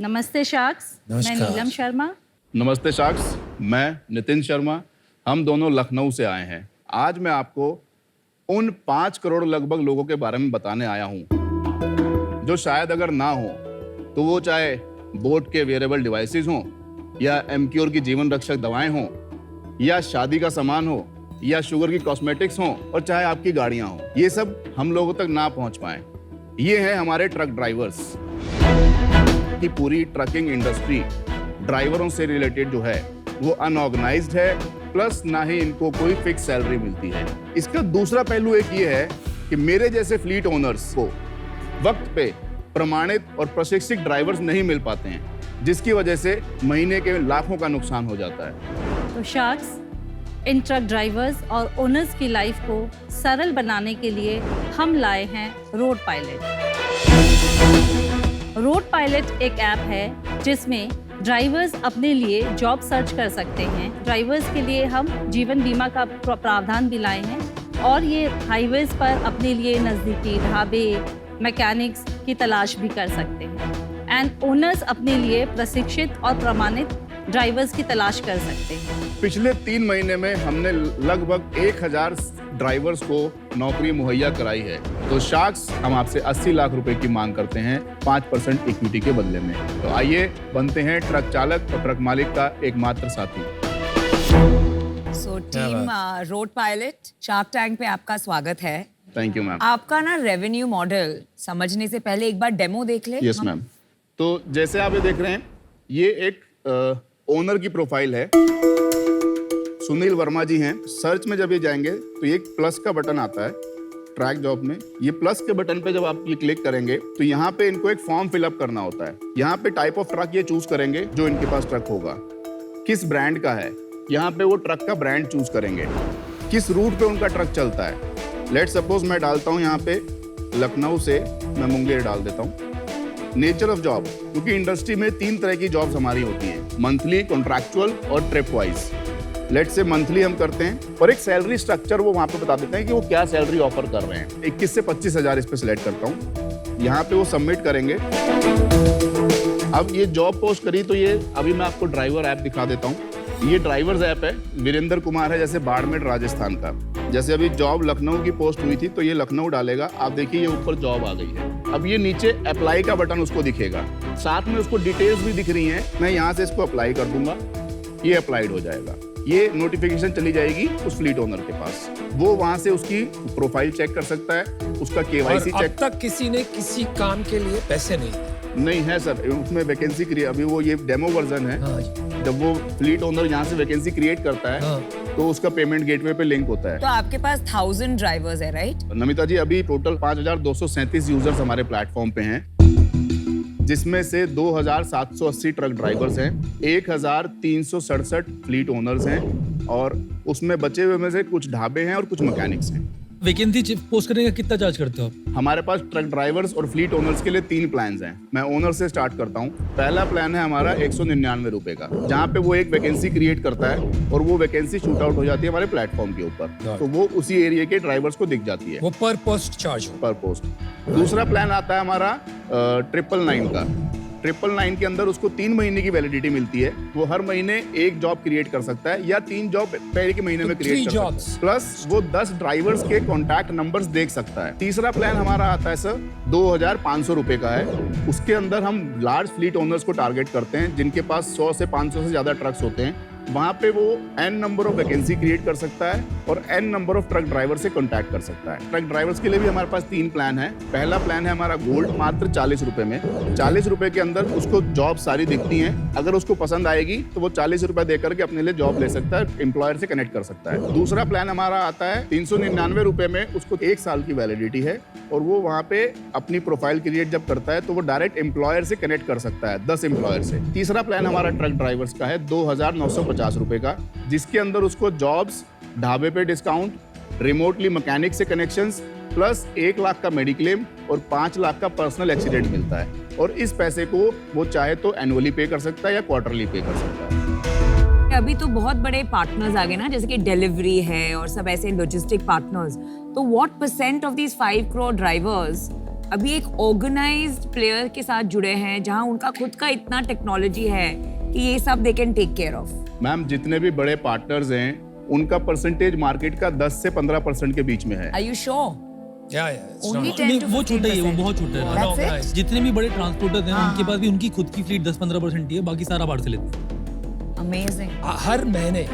नमस्ते शाक्स, मैं नीलम शर्मा। नमस्ते शाक्स, मैं नितिन शर्मा। हम दोनों लखनऊ से आए हैं। आज मैं आपको उन 5 करोड़ लगभग लोगों के बारे में बताने आया हूं जो शायद अगर ना हो तो वो चाहे बोट के वेयरेबल डिवाइसेस हों या एमक्योर की जीवन रक्षक दवाएं हों या शादी का सामान हो या शुगर की कॉस्मेटिक्स हों और चाहे आपकी गाड़ियां हों, ये सब हम लोगों तक ना पहुंच पाए। ये हैं हमारे ट्रक ड्राइवर्स की पूरी ट्रकिंग इंडस्ट्री ड्राइवरों से रिलेटेड जो है वो अनऑर्गेनाइज्ड है, प्लस ना ही इनको कोई फिक्स सैलरी मिलती है। इसका दूसरा पहलू एक ये है कि मेरे जैसे फ्लीट ओनर्स को वक्त पे प्रमाणित और प्रशिक्षित ड्राइवर्स नहीं मिल पाते हैं, जिसकी वजह से महीने के लाखों का नुकसान हो जाता है। तो शाक्स, इन ट्रक ड्राइवर्स और ओनर्स की लाइफ को सरल बनाने के लिए हम लाए हैं रोड पायलट। रोड पायलट एक ऐप है जिसमें ड्राइवर्स अपने लिए जॉब सर्च कर सकते हैं। ड्राइवर्स के लिए हम जीवन बीमा का प्रावधान भी लाए हैं और ये हाईवेज पर अपने लिए नज़दीकी ढाबे, मैकेनिक्स की तलाश भी कर सकते हैं। एंड ओनर्स अपने लिए प्रशिक्षित और प्रमाणित ड्राइवर्स की तलाश कर सकते हैं। पिछले 3 महीने में हमने लगभग 1000 ड्राइवर्स को नौकरी मुहैया कराई है। तो शाक्स, हम आपसे 80 लाख रुपए की मांग करते हैं 5% इक्विटी के बदले में। तो आइए बनते हैं ट्रक चालक और ट्रक मालिक का एकमात्र साथी। So team road pilot shark tank पे आपका स्वागत है। Thank you ma'am. आपका ना रेवेन्यू मॉडल समझने से पहले एक बार डेमो देख ले। Yes ma'am. तो जैसे आप ये देख रहे हैं, ये एक ओनर की प्रोफाइल है। सुनील वर्मा जी हैं। सर्च में जब ये जाएंगे तो ये एक प्लस का बटन आता है ट्रैक जॉब में। ये प्लस के बटन पे जब आप ये क्लिक करेंगे तो यहाँ पे इनको एक फॉर्म फिलअप करना होता है। यहाँ पे टाइप ऑफ ट्रक ये चूज करेंगे जो इनके पास ट्रक होगा, किस ब्रांड का है, यहाँ पे वो ट्रक का ब्रांड चूज करेंगे, किस रूट पे उनका ट्रक चलता है। लेट सपोज मैं डालता हूँ यहाँ पे लखनऊ से मैं मुंगेर डाल देता हूँ। नेचर ऑफ जॉब, क्योंकि इंडस्ट्री में 3 तरह की जॉब्स हमारी होती हैं, मंथली, कॉन्ट्रैक्चुअल और ट्रिप वाइज। लेट से मंथली हम करते हैं और एक सैलरी स्ट्रक्चर वो वहाँ पे बता देते हैं कि वो क्या सैलरी ऑफर कर रहे हैं। 21 से 25 हज़ार इस पे सिलेक्ट करता हूँ। यहाँ पे वो सबमिट करेंगे। अब ये जॉब पोस्ट करी तो ये अभी मैं आपको ड्राइवर ऐप दिखा देता हूँ। ये ड्राइवर्स ऐप है, वीरेंद्र कुमार है जैसे बाड़मेर राजस्थान का। जैसे अभी जॉब लखनऊ की पोस्ट हुई थी तो ये लखनऊ डालेगा। आप देखिए ये ऊपर जॉब आ गई है। अब ये नीचे अप्लाई का बटन उसको दिखेगा, साथ में उसको डिटेल्स भी दिख रही हैं। मैं यहाँ से इसको अप्लाई कर दूंगा, ये अप्लाइड हो जाएगा। ये नोटिफिकेशन चली जाएगी उस फ्लीट ओनर के पास। वो वहाँ से उसकी प्रोफाइल चेक कर सकता है, उसका केवाईसी चेक। अब तक किसी ने किसी काम के लिए पैसे नहीं है सर, उसमें वैकेंसी क्रिएट, अभी वो ये डेमो वर्जन है। जब वो फ्लीट ओनर यहाँ से वैकेंसी क्रिएट करता है तो उसका पेमेंट गेटवे पे लिंक होता है। तो आपके पास 1000 ड्राइवर्स है, राइट? नमिता जी, अभी टोटल 5237 यूजर्स हमारे प्लेटफॉर्म पे हैं, जिसमें से 2780 ट्रक ड्राइवर्स हैं, 1367 फ्लीट ओनर्स हैं और उसमें बचे हुए में से कुछ ढाबे हैं और कुछ मैकेनिक्स हैं। वैकेंसी पोस्ट करने का कितना चार्ज करते हो आप? हमारे पास ट्रक ड्राइवर्स और फ्लीट ओनर्स के लिए 3 प्लान्स हैं। मैं ओनर से स्टार्ट करता हूँ। पहला प्लान है हमारा 199 रुपए का, जहाँ पे वो एक वैकेंसी क्रिएट करता है और वो वैकेंसी शूट आउट हो जाती है हमारे प्लेटफॉर्म के ऊपर, तो वो उसी एरिया के ड्राइवर्स को दिख जाती है। वो पर पोस्ट चार्ज हो? पर पोस्ट। दूसरा प्लान आता है हमारा 999 का। 999 के अंदर उसको 3 महीने की वैलिडिटी मिलती है। वो हर महीने एक जॉब क्रिएट कर सकता है या 3 जॉब पहले के महीने में क्रिएट कर सकता है, प्लस वो 10 ड्राइवर्स के कॉन्टैक्ट नंबर्स देख सकता है। तीसरा प्लान हमारा आता है सर 2500 रुपए का है। उसके अंदर हम लार्ज फ्लीट ओनर्स को टारगेट करते हैं जिनके पास 100 से 500 से ज्यादा ट्रक्स होते हैं। वहाँ पे वो n number of vacancy create कर सकता है और n number of truck driver से कांटेक्ट कर सकता है। ट्रक ड्राइवर्स के लिए भी हमारे पास 3 प्लान है। पहला प्लान है हमारा गोल्ड, मात्र 40 रुपए में। 40 रुपए के अंदर उसको जॉब सारी दिखती हैं। अगर उसको पसंद आएगी तो वो 40 रुपए देकर के अपने लिए जॉब ले सकता है, एम्प्लॉयर से कनेक्ट कर सकता है। दूसरा प्लान हमारा आता है 399 रुपए में, उसको 1 साल की वैलिडिटी है और वो वहाँ पे अपनी प्रोफाइल क्रिएट जब करता है तो वो डायरेक्ट एम्प्लॉयर से कनेक्ट कर सकता है, 10 एम्प्लॉयर से। तीसरा प्लान हमारा ट्रक ड्राइवर्स का है 2950 रुपए का, जिसके अंदर उसको जॉब्स, ढाबे पे डिस्काउंट, रिमोटली मैकेनिक से कनेक्शंस, प्लस 1 लाख का मेडिक्लेम और 5 लाख का पर्सनल एक्सीडेंट मिलता है। और इस पैसे को वो चाहे तो एनुअली पे कर सकता है या क्वार्टरली पे कर सकता है। अभी तो बहुत बड़े पार्टनर्स आ गए ना, जैसे कि डिलीवरी है और सब ऐसे लॉजिस्टिक पार्टनर्स। तो what % of these 5 crore drivers अभी एक ऑर्गेनाइज्ड प्लेयर के साथ जुड़े हैं जहां उनका खुद का इतना टेक्नोलॉजी है कि ये सब they can take care of. Ma'am जितने भी बड़े पार्टनर्स हैं उनका परसेंटेज मार्केट का 10 से 15% के बीच में है। Are you sure? Yeah, it's Only not. 10 नहीं, to वो छोटा ही है, वो 15%. बहुत छोटा है। That's it? Unorganized. जितने भी बड़े ट्रांसपोर्टर्स हैं उनके पास भी उनकी खुद की फ्लीट 10-15% ही है, बाकी सारा बाहर से लेते हैं। Amazing. हर महीने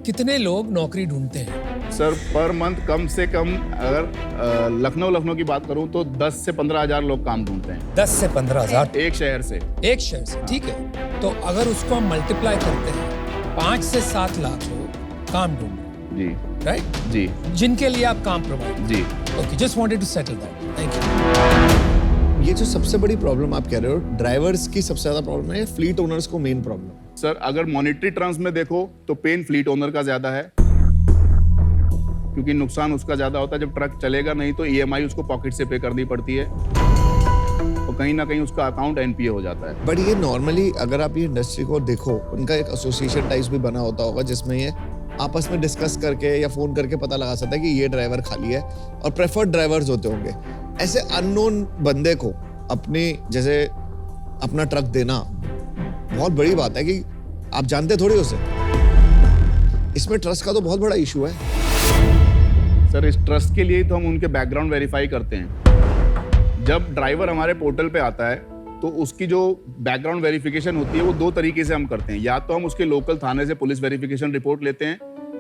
कितने लोग नौकरी ढूंढते हैं? सर पर मंथ कम से कम अगर लखनऊ की बात करूं तो 10 से 15 हजार लोग काम ढूंढते हैं 10 से 15,000 एक शहर से। एक शहर से, ठीक है। तो अगर उसको हम मल्टीप्लाई करते हैं 5 से 7 लाख लोग काम ढूंढ रहे हैं, जी राइट? जी जिनके लिए आप काम प्रोवाइड। जी। Okay, just wanted to settle that. Thank you. ये जो सबसे बड़ी प्रॉब्लम आप कह रहे हो, ड्राइवर्स की सबसे ज्यादा प्रॉब्लम है, फ्लीट ओनर्स को मेन प्रॉब्लम? सर अगर मॉनेटरी टर्म्स में देखो तो पेन फ्लीट ओनर का ज्यादा है, क्योंकि नुकसान उसका ज्यादा होता है। जब ट्रक चलेगा नहीं तो ईएमआई उसको पॉकेट से पे करनी पड़ती है और कहीं ना कहीं उसका अकाउंट एनपीए हो जाता है। बट ये नॉर्मली अगर आप ये इंडस्ट्री को देखो, उनका एक एसोसिएशन टाइप्स भी बना होता होगा जिसमें ये आपस में डिस्कस करके या फोन करके पता लगा सकता है कि ये ड्राइवर खाली है, और प्रेफर्ड ड्राइवर्स होते होंगे। ऐसे अननोन बंदे को अपनी जैसे अपना ट्रक देना बहुत बड़ी बात है कि आप जानते थोड़ी उसे। इसमें ट्रस्ट का तो बहुत बड़ा इशू है। सर इस ट्रस्ट के लिए तो हम उनके बैकग्राउंड वेरीफाई करते हैं। जब ड्राइवर हमारे पोर्टल पे आता है तो उसकी जो बैकग्राउंड वेरिफिकेशन होती है वो 2 तरीके से हम करते हैं। या तो हम उसके लोकल थाने से पुलिस वेरिफिकेशन रिपोर्ट लेते हैं,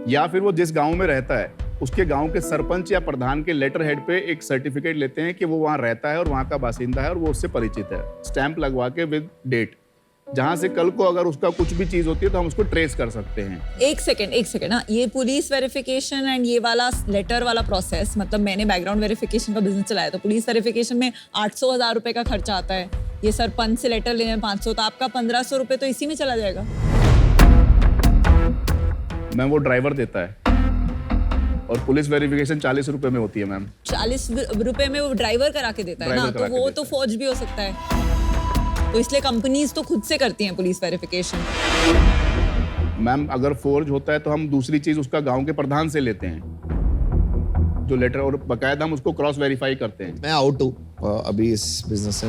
या फिर वो जिस गांव में रहता है उसके गांव के सरपंच या प्रधान के लेटर हेड पे एक सर्टिफिकेट लेते हैं कि वो वहाँ रहता है और वहाँ का बासिंदा है और वो उससे परिचित है, स्टैंप लगवा के विद डेट, जहाँ से कल को अगर उसका कुछ भी चीज होती है तो हम उसको ट्रेस कर सकते हैं। एक सेकंड ना, ये पुलिस वेरिफिकेशन एंड ये वाला लेटर वाला प्रोसेस, मतलब मैंने बैकग्राउंड वेरिफिकेशन का बिजनेस चलाया तो पुलिस वेरिफिकेशन में 800,000 रुपए का खर्चा आता है। ये सरपंच से लेटर लेने में 500, तो आपका 1500 रुपए तो इसी में चला जाएगा। मैम वो ड्राइवर देता है और पुलिस वेरिफिकेशन 40 रुपए में होती है मैम। 40 रुपए में वो ड्राइवर करा के देता है ना, ड्राइवर तो करा के वो देता तो है। फौज भी हो सकता है। तो इसलिए कंपनीज तो खुद से करती हैं पुलिस वेरिफिकेशन। मैम अगर फोर्ज होता है तो हम दूसरी चीज उसका गांव के प्रधान से लेते हैं जो लेटर, और बकायदा हम उसको क्रॉस वेरीफाई करते हैं। मैं आउट हूँ अभी इस बिजनेस से।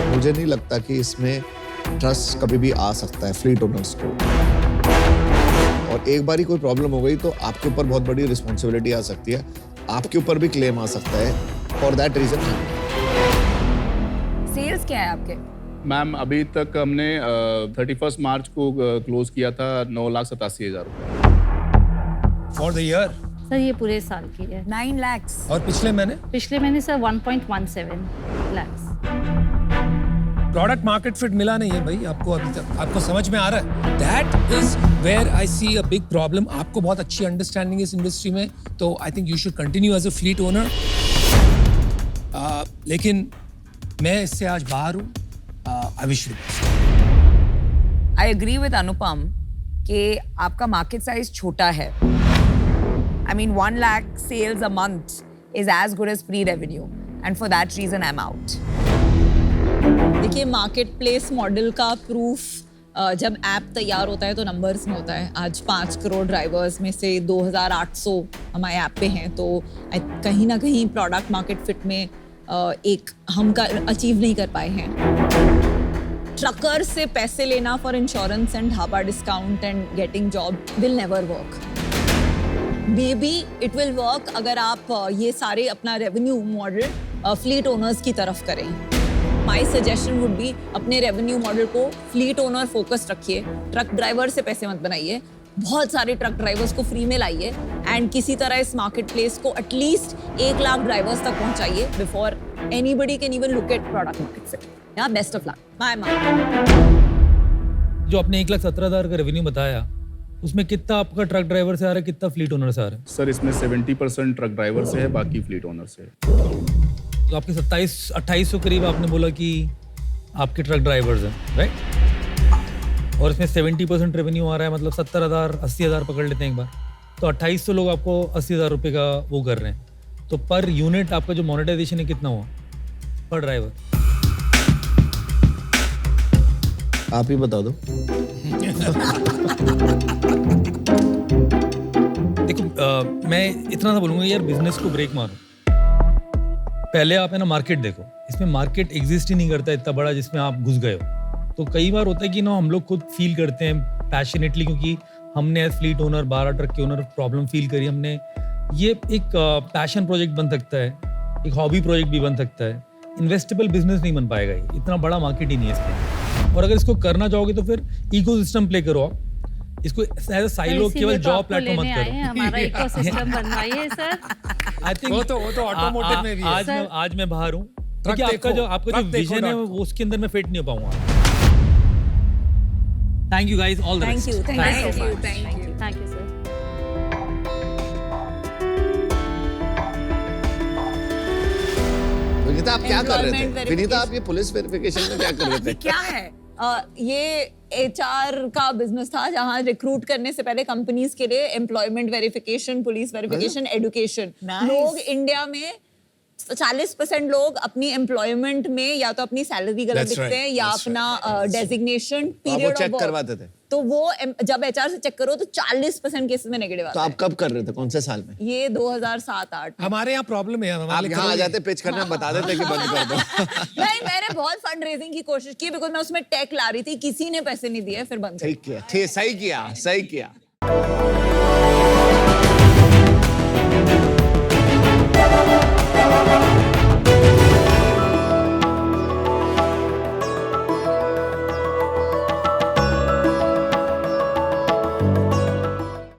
मुझे नहीं लगता कि इसमें ट्रस्ट कभी भी आ सकता है फ्लीट ओनर्स को, और एक बार ही कोई प्रॉब्लम हो गई तो आपके ऊपर बहुत बड़ी रिस्पॉन्सिबिलिटी आ सकती है, आपके ऊपर भी क्लेम आ सकता है। फॉर दैट रीजन सेल्स क्या है आपके? मैम अभी तक हमने 31 मार्च को क्लोज किया था 9,87,000 रुपए फॉर द ईयर। सर ये पूरे साल की है। 9 lakhs। और पिछले महीने पिछले महीने sir 1.17 lakhs। Product market fit मिला नहीं है भाई आपको अभी तक। आपको समझ में आ रहा है? That is where I see a big problem. आपको बहुत अच्छी अंडरस्टैंडिंग इस इंडस्ट्री में, तो I think you should continue as a fleet owner. लेकिन मैं इससे आज बाहर हूँ। I wish you. I agree with Anupam कि आपका मार्केट साइज छोटा है। I mean 1 lakh sales a month is as good as free revenue, and for that reason I'm out. देखिए मार्केट प्लेस मॉडल का प्रूफ जब ऐप तैयार होता है तो नंबर्स में होता है। आज 5 करोड़ ड्राइवर्स में से 2,800 हमारे ऐप पे हैं, तो कहीं ना कहीं प्रोडक्ट मार्केट फिट में एक हम अचीव नहीं कर पाए हैं। ट्रकर से पैसे लेना for insurance and dhaba discount and getting job will never work. May be it will work अगर आप ये सारे अपना रेवेन्यू मॉडल फ्लीट ओनर्स की तरफ करें। माई सजेशन वुड बी अपने रेवेन्यू मॉडल को फ्लीट ओनर फोकस रखिए। ट्रक ड्राइवर से पैसे मत बनाइए, बहुत सारे ट्रक ड्राइवर्स को फ्री में लाइए एंड किसी तरह इस मार्केट प्लेस को एटलीस्ट 1 लाख ड्राइवर्स तक पहुंचाइए before anybody can even look at product market fit. या बेस्ट ऑफ लक। बाय जो आपने 1,17,000 का रेवेन्यू बताया, उसमें कितना आपका ट्रक ड्राइवर से आ रहा है, कितना फ्लीट ओनर से आ रहा है? सर इसमें 70% ट्रक ड्राइवर से है, बाकी फ्लीट ओनर से है। तो आपके 27-2800 करीब आपने बोला कि आपके ट्रक ड्राइवर्स हैं, राइट? और इसमें 70% रेवेन्यू आ रहा है, मतलब 70,000-80,000 पकड़ लेते हैं एक बार, तो 2800 लोग आपको 80,000 रुपये का वो कर रहे हैं। तो पर यूनिट आपका जो मोनेटाइजेशन है कितना हुआ पर ड्राइवर? आप ही बता दो। देखो मैं इतना सा बोलूँगा यार, बिजनेस को ब्रेक मारो। पहले आप है ना मार्केट देखो, इसमें मार्केट एग्जिस्ट ही नहीं करता इतना बड़ा जिसमें आप घुस गए हो। तो कई बार होता है कि ना हम लोग खुद फील करते हैं पैशनेटली, क्योंकि हमने एज फ्लीट ओनर 12 ट्रक के ओनर प्रॉब्लम फील करी हमने। ये एक पैशन प्रोजेक्ट बन सकता है, एक हॉबी प्रोजेक्ट भी बन सकता है, इन्वेस्टेबल बिजनेस नहीं बन पाएगा, ये इतना बड़ा मार्केट ही नहीं है इसमें। और अगर इसको करना चाहोगे तो फिर इकोसिस्टम प्ले करो आप, इसको एज अ साइलो केवल जॉब प्लेटफॉर्म मत करो। हमारा इकोसिस्टम बनवाइए सर। आई थिंक वो तो ऑटोमोटिव में भी है। आज मैं बाहर हूँ, क्योंकि देखो, आपका जो ट्रक देखो विजन है डॉट वो उसके अंदर मैं फिट नहीं हो पाऊंगा। Thank you guys, all the best. Thank you sir. Vinita आप क्या कर रहे थे? Employment विनीता आप ये पुलिस वेरिफिकेशन में क्या कर रहे थे? क्या है? ये HR का बिजनेस था जहाँ रिक्रूट करने से पहले कंपनीज के लिए employment verification, police verification, education. Nice. लोग इंडिया में 40% लोग अपनी एम्प्लॉयमेंट में या तो अपनी सैलरी गलत That's लिखते right, हैं या that's अपना डेजिग्नेशन तो आप वो पीरियड चेक करवाते थे? तो वो जब HR से चेक करो तो 40% केसेस में नेगेटिव तो आता है। आप कब कर रहे थे? कौन से साल में? ये 2007-8 हमारे यहाँ प्रॉब्लम है, आप हमारे यहाँ आ जाते पिच करने में बता देते कि बंद कर दो। नहीं, मैंने बहुत फंड रेजिंग की कोशिश की बिकॉज मैं उसमें टेक ला रही थी, किसी ने पैसे नहीं दिए, फिर बंद कर सही किया, सही किया।